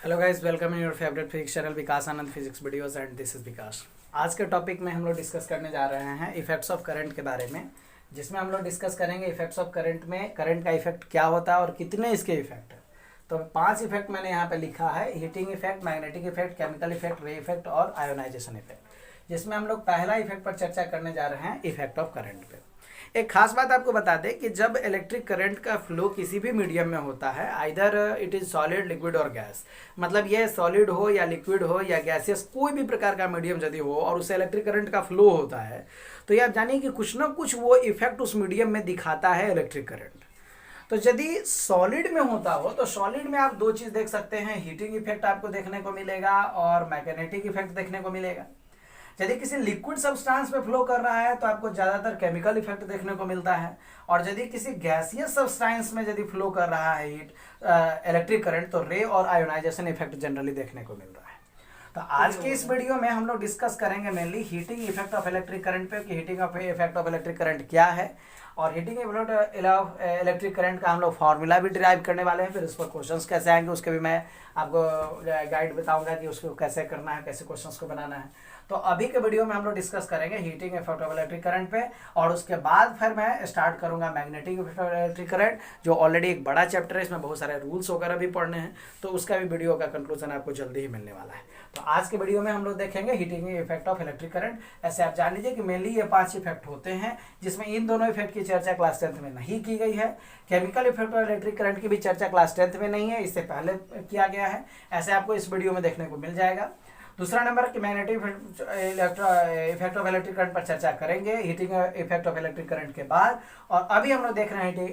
Hello guys, welcome in your favourite physics channel Vikas Anand physics videos and this is Vikas. आज के topic में हम लोग डिस्कस करने जा रहे हैं इफेक्ट्स ऑफ करंट के बारे में, जिसमें हम लोग डिस्कस करेंगे इफेक्ट्स ऑफ करंट में करंट का इफेक्ट क्या होता है और कितने इसके इफेक्ट है। तो 5 इफेक्ट मैंने यहाँ पे लिखा है: heating effect, magnetic effect, chemical effect, रे इफेक्ट और आयोनाइजेशन इफेक्ट। जिसमें हम लोग पहला इफेक्ट पर चर्चा करने जा रहे हैं, इफेक्ट ऑफ करंट पे। एक खास बात आपको बता दें कि जब इलेक्ट्रिक करंट का फ्लो किसी भी मीडियम में होता है, either it is solid, liquid और गैस, मतलब ये सॉलिड हो या लिक्विड हो या गैसियस, कोई भी प्रकार का मीडियम यदि हो और उससे इलेक्ट्रिक करंट का फ्लो होता है, तो ये आप जानिए कि कुछ ना कुछ वो इफेक्ट उस मीडियम में दिखाता है इलेक्ट्रिक करंट। तो यदि सॉलिड में होता हो तो सॉलिड में आप 2 चीज देख सकते हैं: हीटिंग इफेक्ट आपको देखने को मिलेगा और मैग्नेटिक इफेक्ट देखने को मिलेगा। यदि किसी लिक्विड सब्सटेंस में फ्लो कर रहा है तो आपको ज्यादातर केमिकल इफेक्ट देखने को मिलता है, और यदि किसी गैसियस सब्सटेंस में यदि फ्लो कर रहा है हीट इलेक्ट्रिक करंट, तो रे और आयोनाइजेशन इफेक्ट जनरली देखने को मिल रहा है। तो आज के इस वीडियो में हम लोग डिस्कस करेंगे mainly heating effect of electric current पे, कि heating of effect of electric current क्या है, और हीटिंग इलेक्ट्रिक करंट का हम लोग फॉर्मूला भी डिराइव करने वाले हैं। फिर उस पर क्वेश्चंस कैसे आएंगे उसके भी मैं आपको गाइड बताऊंगा कि उसको कैसे करना है, कैसे क्वेश्चंस को बनाना है। तो अभी के वीडियो में हम लोग डिस्कस करेंगे heating effect of electric current पे, और उसके बाद फिर मैं स्टार्ट करूंगा magnetic effect of electric current, जो ऑलरेडी एक बड़ा चैप्टर है, इसमें बहुत सारे रूल्स वगैरह भी पढ़ने हैं, तो उसका भी वीडियो का कंक्लूजन आपको जल्दी ही मिलने वाला है। तो आज के वीडियो में हम लोग देखेंगे heating effect of electric current. ऐसे आप जान लीजिए कि मेनली ये 5 इफेक्ट होते हैं, जिसमें इन दोनों इफेक्ट की चर्चा क्लास 10th में नहीं की गई है। Chemical effect of electric current की भी चर्चा क्लास 10th में नहीं है, इससे पहले किया गया है। ऐसे आपको इस वीडियो में देखने को मिल जाएगा। दूसरा नंबर कि magnetic effect of electric current पर चर्चा करेंगे heating effect of electric current के बाद, और अभी हम लोग देख रहे हैं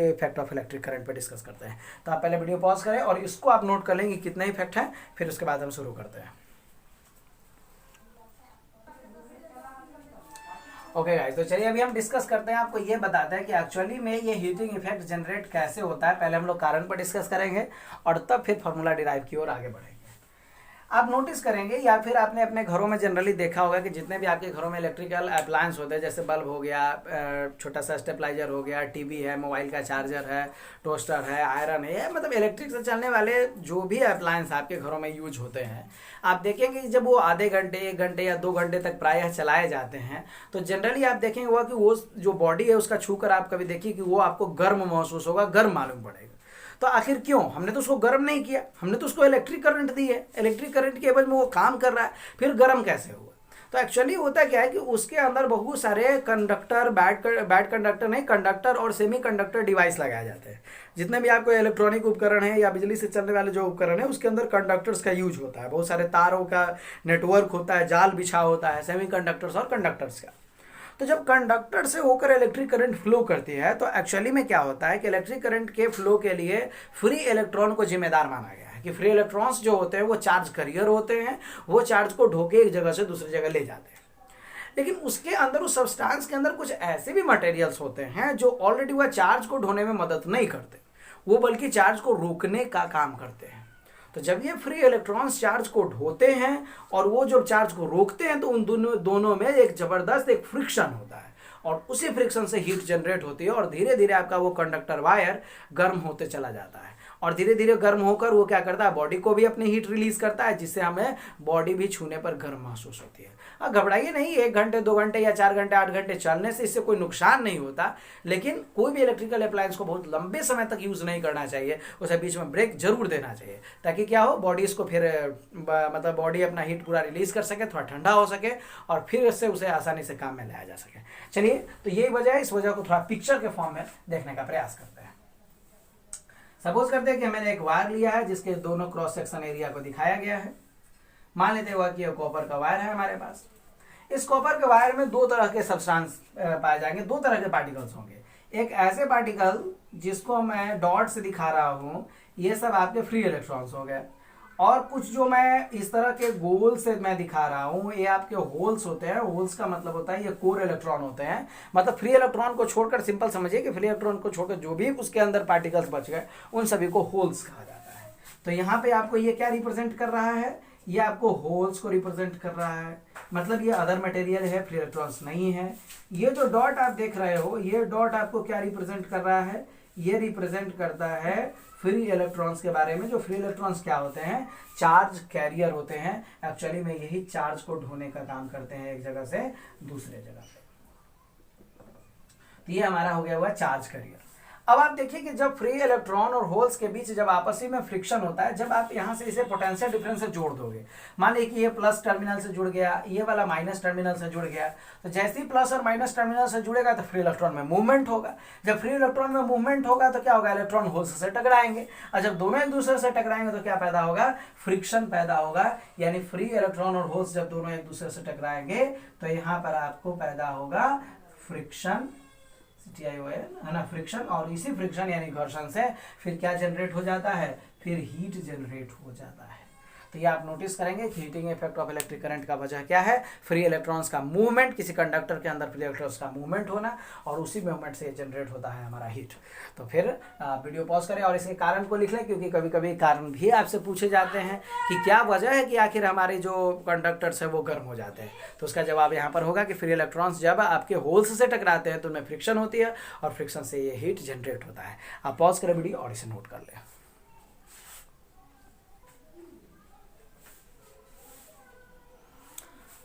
इफेक्ट ऑफ इलेक्ट्रिक करंट पर डिस्कस करते हैं। तो आप पहले वीडियो पॉज करें और इसको आप नोट कर लेंगे कितने इफेक्ट हैं, फिर उसके बाद हम शुरू करते हैं। ओके गाइस, तो चलिए अभी हम डिस्कस करते हैं। आपको ये बताते हैं कि एक्चुअली में ये हीटिंग इफेक्ट जनरेट कैसे होता है। पहले हम लोग कारण पर डिस्कस करेंगे और तब फिर फार्मूला डिराइव की ओर आगे बढ़ेंगे। आप नोटिस करेंगे या फिर आपने अपने घरों में जनरली देखा होगा कि जितने भी आपके घरों में इलेक्ट्रिकल अप्लायंस होते हैं, जैसे बल्ब हो गया, छोटा सा स्टेबलाइजर हो गया, टीवी है, मोबाइल का चार्जर है, टोस्टर है, आयरन है, मतलब इलेक्ट्रिक से चलने वाले जो भी अप्लायंस आपके घरों में यूज होते हैं, आप देखेंगे जब वो आधे घंटे, 1 घंटे या 2 घंटे तक प्रायः चलाए जाते हैं, तो जनरली आप देखेंगे हुआ कि वो जो बॉडी है उसका छूकर आप कभी देखिए कि वो आपको गर्म महसूस होगा, गर्म मालूम पड़ेगा। तो आखिर क्यों? हमने तो उसको गर्म नहीं किया, हमने तो उसको इलेक्ट्रिक करंट दी है, इलेक्ट्रिक करंट के एवज में वो काम कर रहा है, फिर गर्म कैसे हुआ? तो एक्चुअली होता क्या है कि उसके अंदर बहुत सारे कंडक्टर, बैड कंडक्टर नहीं, कंडक्टर और सेमी कंडक्टर डिवाइस लगाए जाते हैं। जितने भी आपको इलेक्ट्रॉनिक उपकरण है या बिजली से चलने वाले जो उपकरण है, उसके अंदर कंडक्टर्स का यूज होता है, बहुत सारे तारों का नेटवर्क होता है, जाल बिछा होता है सेमी कंडक्टर्स और कंडक्टर्स का। तो जब कंडक्टर से होकर इलेक्ट्रिक करंट फ्लो करती है, तो एक्चुअली में क्या होता है कि इलेक्ट्रिक करंट के फ्लो के लिए फ्री इलेक्ट्रॉन को जिम्मेदार माना गया है, कि फ्री इलेक्ट्रॉन्स जो होते हैं वो चार्ज करियर होते हैं, वो चार्ज को ढोके एक जगह से दूसरी जगह ले जाते हैं। लेकिन उसके अंदर, उस सब्सटेंस के अंदर कुछ ऐसे भी मटेरियल्स होते हैं जो ऑलरेडी वह चार्ज को ढोने में मदद नहीं करते, वो बल्कि चार्ज को रोकने का काम करते हैं। तो जब ये फ्री इलेक्ट्रॉन्स चार्ज को ढोते हैं और वो जो चार्ज को रोकते हैं, तो उन दोनों में एक जबरदस्त एक फ्रिक्शन होता है, और उसी फ्रिक्शन से हीट जनरेट होती है, और धीरे धीरे आपका वो कंडक्टर वायर गर्म होते चला जाता है, और धीरे धीरे गर्म होकर वो क्या करता है, बॉडी को भी अपनी हीट रिलीज करता है, जिससे हमें बॉडी भी छूने पर गर्म महसूस होती है। घबराइए नहीं, 1 घंटे, 2 घंटे या 4 घंटे, 8 घंटे चलने से इससे कोई नुकसान नहीं होता, लेकिन कोई भी इलेक्ट्रिकल अप्लायंस को बहुत लंबे समय तक यूज नहीं करना चाहिए, उसे बीच में ब्रेक जरूर देना चाहिए, ताकि क्या हो, बॉडी इसको फिर मतलब बॉडी अपना हीट पूरा रिलीज कर सके, थोड़ा ठंडा हो सके, और फिर इससे उसे आसानी से काम में लाया जा सके। चलिए, तो यही वजह है, इस वजह को थोड़ा पिक्चर के फॉर्म में देखने का प्रयास करते हैं। सपोज करते हैं कि मैंने एक वायर लिया है जिसके दोनों क्रॉस सेक्शन एरिया को दिखाया गया है। मान लेते हुआ कि कॉपर का वायर है हमारे पास। इस कॉपर के वायर में 2 तरह के सब्सटेंस पाए जाएंगे, 2 तरह के पार्टिकल्स होंगे। एक ऐसे पार्टिकल जिसको मैं डॉट से दिखा रहा हूं, ये सब आपके फ्री इलेक्ट्रॉन्स हो गए, और कुछ जो मैं इस तरह के गोल से मैं दिखा रहा हूं, ये आपके होल्स होते हैं। होल्स का मतलब होता है ये कोर इलेक्ट्रॉन होते हैं, मतलब फ्री इलेक्ट्रॉन को छोड़कर, सिंपल समझिए कि फ्री इलेक्ट्रॉन को छोड़कर जो भी उसके अंदर पार्टिकल्स बच गए, उन सभी को होल्स कहा जाता है। तो यहाँ पे आपको ये क्या रिप्रेजेंट कर रहा है, ये आपको होल्स को रिप्रेजेंट कर रहा है, मतलब ये अदर मटेरियल है, फ्री इलेक्ट्रॉन्स नहीं है। ये जो डॉट आप देख रहे हो, ये डॉट आपको क्या रिप्रेजेंट कर रहा है, ये रिप्रेजेंट करता है फ्री इलेक्ट्रॉन्स के बारे में। जो फ्री इलेक्ट्रॉन्स क्या होते हैं, चार्ज कैरियर होते हैं। एक्चुअली में यही चार्ज को ढोने का काम करते हैं एक जगह से दूसरे जगह पे। तो ये हमारा हो गया हुआ चार्ज कैरियर। अब आप देखिए कि जब फ्री इलेक्ट्रॉन और होल्स के बीच जब आपसी में फ्रिक्शन होता है, जब आप यहां से इसे पोटेंशियल डिफरेंस से जोड़ दोगे, मान लीजिए कि ये प्लस टर्मिनल से जुड़ गया, ये वाला माइनस टर्मिनल से जुड़ गया, तो जैसे ही प्लस और माइनस टर्मिनल से जुड़ेगा तो फ्री इलेक्ट्रॉन में मूवमेंट होगा। जब फ्री इलेक्ट्रॉन में मूवमेंट होगा तो क्या होगा, इलेक्ट्रॉन होल्स से टकराएंगे, और जब दोनों एक दूसरे से टकराएंगे तो क्या पैदा होगा, फ्रिक्शन पैदा होगा। यानी फ्री इलेक्ट्रॉन और होल्स जब दोनों एक दूसरे से टकराएंगे तो यहाँ पर आपको पैदा होगा फ्रिक्शन, है ना, फ्रिक्शन। और इसी फ्रिक्शन यानी घर्षण से फिर क्या जनरेट हो जाता है, फिर हीट जनरेट हो जाता है। तो ये आप नोटिस करेंगे कि heating effect of electric current का वजह क्या है, फ्री इलेक्ट्रॉन्स का मूवमेंट, किसी कंडक्टर के अंदर फ्री इलेक्ट्रॉन्स का मूवमेंट होना, और उसी मूवमेंट से जनरेट होता है हमारा हीट। तो फिर वीडियो पॉज करें और इसके कारण को लिख लें, क्योंकि कभी कभी कारण भी आपसे पूछे जाते हैं कि क्या वजह है कि आखिर हमारे जो कंडक्टर्स है वो गर्म हो जाते हैं। तो उसका जवाब यहाँ पर होगा कि फ्री इलेक्ट्रॉन्स जब आपके होल्स से टकराते हैं तो उनमें फ्रिक्शन होती है, और फ्रिक्शन से ये हीट जनरेट होता है। आप पॉज करें वीडियो और इसे नोट कर लें।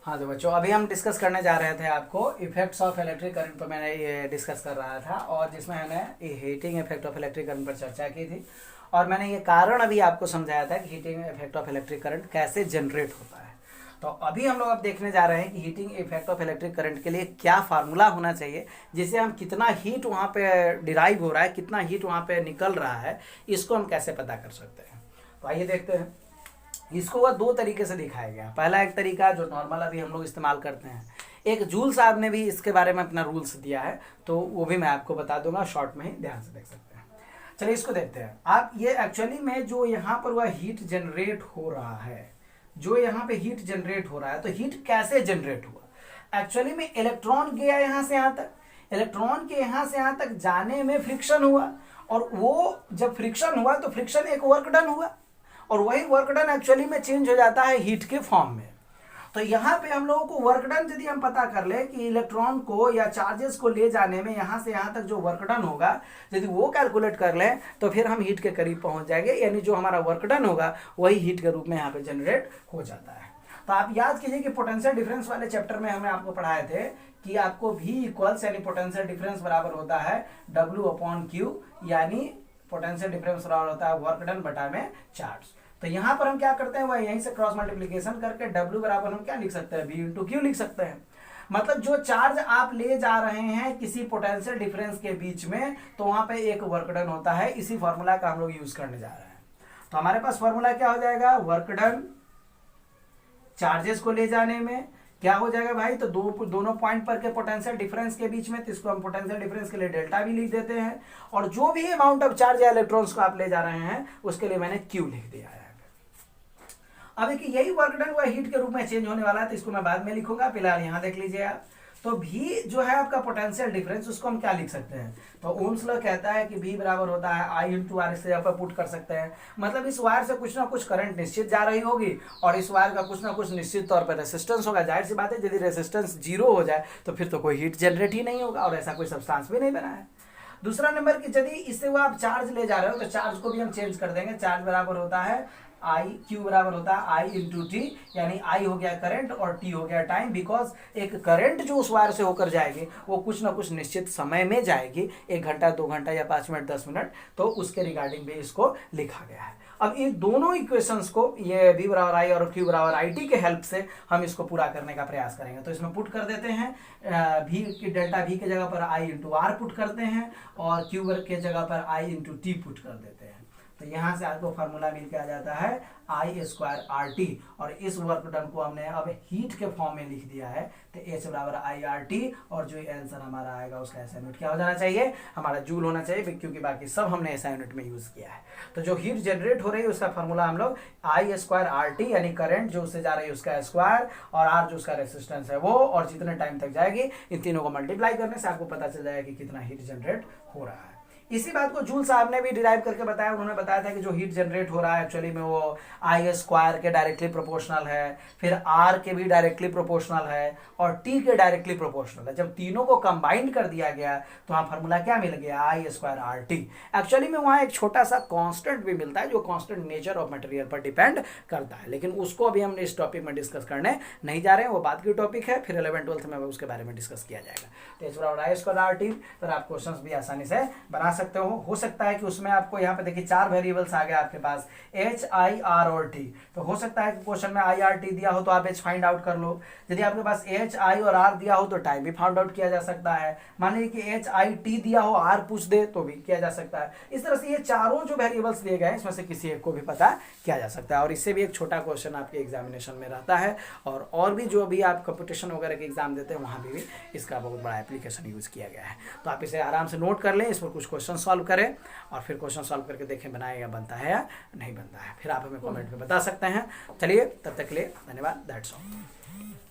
हाँ तो बच्चों, अभी हम डिस्कस करने जा रहे थे आपको इफेक्ट्स ऑफ इलेक्ट्रिक करंट पर, मैंने ये डिस्कस कर रहा था, और जिसमें मैंने heating effect of electric current पर चर्चा की थी, और मैंने ये कारण अभी आपको समझाया था कि heating effect of electric current कैसे जनरेट होता है। तो अभी हम लोग अब देखने जा रहे हैं कि heating effect of electric current के लिए क्या फार्मूला होना चाहिए, जिससे हम कितना हीट वहाँ पे डिराइव हो रहा है, कितना हीट वहाँ पे निकल रहा है, इसको हम कैसे पता कर सकते हैं। तो आइए देखते हैं। इसको वह दो तरीके से दिखाया गया। पहला एक तरीका जो नॉर्मल अभी हम लोग इस्तेमाल करते हैं, एक जूल साहब ने भी इसके बारे में अपना रूल्स दिया है, तो वो भी मैं आपको बता दूंगा, शॉर्ट में ही ध्यान से देख सकते हैं। चलिए इसको देखते हैं। आप ये एक्चुअली में जो यहाँ पर वह हीट जनरेट हो रहा है, जो यहाँ पे हीट जनरेट हो रहा है, तो हीट कैसे जनरेट हुआ। एक्चुअली में इलेक्ट्रॉन गया यहाँ से यहाँ तक, इलेक्ट्रॉन के यहाँ से यहाँ तक जाने में फ्रिक्शन हुआ, और वो जब फ्रिक्शन हुआ तो फ्रिक्शन एक वर्क डन हुआ, और वही वर्क डन एक्चुअली में चेंज हो जाता है हीट के फॉर्म में। तो यहाँ पे हम लोगों को वर्क डन यदि हम पता कर ले कि इलेक्ट्रॉन को या चार्जेस को ले जाने में यहाँ से यहाँ तक जो वर्क डन होगा, यदि वो कैलकुलेट कर लें तो फिर हम हीट के करीब पहुँच जाएंगे। यानी जो हमारा वर्क डन होगा वही हीट के रूप में यहाँ पे जनरेट हो जाता है। तो आप याद कीजिए कि पोटेंशियल डिफरेंस वाले चैप्टर में हमने आपको पढ़ाए थे कि आपको V इक्वल्स यानी पोटेंशियल डिफरेंस बराबर होता है W/Q, यानी पोटेंशियल डिफरेंस बराबर होता है वर्क डन बटा में चार्ज। तो यहाँ पर हम क्या करते हैं, वह यहीं से क्रॉस मल्टीप्लिकेशन करके W बराबर हम क्या लिख सकते हैं, V/Q लिख सकते हैं। मतलब जो चार्ज आप ले जा रहे हैं किसी पोटेंशियल डिफरेंस के बीच में, तो वहां पे एक वर्क डन होता है। इसी फॉर्मूला का हम लोग यूज करने जा रहे हैं। तो हमारे पास फॉर्मूला क्या हो जाएगा, वर्क डन चार्जेस को ले जाने में क्या हो जाएगा भाई, तो दोनों पॉइंट पर के पोटेंशियल डिफरेंस के बीच में, तो इसको हम पोटेंशियल डिफरेंस के लिए डेल्टा भी लिख देते हैं, और जो भी अमाउंट ऑफ चार्ज या इलेक्ट्रॉन्स को आप ले जा रहे हैं उसके लिए मैंने Q लिख दिया है। अब देखिए यही वर्क डन वह हीट के रूप में चेंज होने वाला है, तो इसको मैं बाद में लिखूंगा, फिलहाल यहाँ देख लीजिए आप। तो V जो है आपका पोटेंशियल डिफरेंस, उसको हम क्या लिख सकते हैं, तो ओम्स लॉ कहता है कि V बराबर होता है I/R। इससे यहाँ पर पुट कर सकते हैं, मतलब इस वायर से कुछ ना कुछ करंट निश्चित जा रही होगी, और इस वायर का कुछ ना कुछ निश्चित तौर पर रेसिस्टेंस होगा। जाहिर सी बात है, यदि रेसिस्टेंस 0 हो जाए तो फिर तो कोई हीट जनरेट ही नहीं होगा, और ऐसा कोई सब्सटेंस भी नहीं बना है। दूसरा नंबर की यदि इससे वो आप चार्ज ले जा रहे हो, तो चार्ज को भी हम चेंज कर देंगे। चार्ज बराबर होता है Q बराबर होता है I/T, यानी I हो गया करंट और T हो गया टाइम। बिकॉज एक करंट जो उस वायर से होकर जाएगी वो कुछ ना कुछ निश्चित समय में जाएगी, 1 घंटा 2 घंटा या 5 मिनट 10 मिनट, तो उसके रिगार्डिंग भी इसको लिखा गया है। अब इन दोनों इक्वेशंस को, ये V बराबर I और Q बराबर IT के हेल्प से हम इसको पूरा करने का प्रयास करेंगे। तो इसमें पुट कर देते हैं, V की डेल्टा V की जगह पर I/R पुट करते हैं, और Q की जगह पर I/T पुट कर देते हैं। तो यहाँ से आपको फार्मूला मिल के आ जाता है I²RT, और इस वर्क डन को हमने अब हीट के फॉर्म में लिख दिया है। तो H बराबर I/RT, और जो आंसर हमारा आएगा उसका ऐसा यूनिट क्या हो जाना चाहिए, हमारा जूल होना चाहिए, क्योंकि बाकी सब हमने ऐसा यूनिट में यूज किया है। तो जो हीट जनरेट हो रही है उसका फार्मूला हम लोग I²RT, यानी करंट जो उससे जा रही है उसका स्क्वायर, और R जो उसका रेसिस्टेंस है वो, और जितने टाइम तक जाएगी इन तीनों को मल्टीप्लाई करने से आपको पता चल जाएगा कि कितना हीट जनरेट हो रहा है। इसी बात को जूल साहब ने भी डिराइव करके बताया। उन्होंने बताया था कि जो हीट जनरेट हो रहा है एक्चुअली में वो आई स्क्वायर के डायरेक्टली प्रोपोर्शनल है, फिर आर के भी डायरेक्टली प्रोपोर्शनल है और टी के डायरेक्टली प्रोपोर्शनल है। जब तीनों को कंबाइंड कर दिया गया तो वहाँ फार्मूला क्या मिल गया, आई स्क्वायर आर टी। एक्चुअली में वहाँ एक छोटा सा कॉन्स्टेंट भी मिलता है जो कॉन्स्टेंट नेचर ऑफ मटेरियल पर डिपेंड करता है, लेकिन उसको अभी हम इस टॉपिक में डिस्कस करने नहीं जा रहे हैं, वो बात की टॉपिक है, फिर 11th-12th में उसके बारे में डिस्कस किया जाएगा। तो एच बराबर आई स्क्वायर आर टी, फिर आप क्वेश्चंस भी आसानी से बना सकते हो सकता है कि उसमें आपको यहाँ पे देखिए 4 वेरिएबल्स आ गए आपके पास, एच आई आर और टी। तो हो सकता है कि क्वेश्चन में आई आर टी दिया हो तो आप एच फाइंड आउट कर लो, यदि आपके पास एच आई और आर दिया हो तो टाइम भी फाइंड आउट किया जा सकता है। मान लीजिए कि एच आई टी दिया हो, आर पूछ दे तो भी किया जा सकता है। इस तरह से ये चारों जो वेरिएबल्स दिए गए हैं इसमें से किसी एक को भी पता किया जा सकता है, और इससे भी एक छोटा क्वेश्चन आपके एग्जामिनेशन में रहता है, और भी जो भी आप कंपटीशन वगैरह के एग्जाम देते हैं वहाँ भी इसका बहुत बड़ा एप्लीकेशन यूज किया गया है। तो आप इसे आराम से नोट कर लें, इस पर कुछ क्वेश्चन सॉल्व करें और फिर क्वेश्चन सॉल्व करके देखें बनाए या बनता है या नहीं बनता है, फिर आप हमें कमेंट में बता सकते हैं। चलिए तब तक के लिए धन्यवाद, दैट्स ऑल।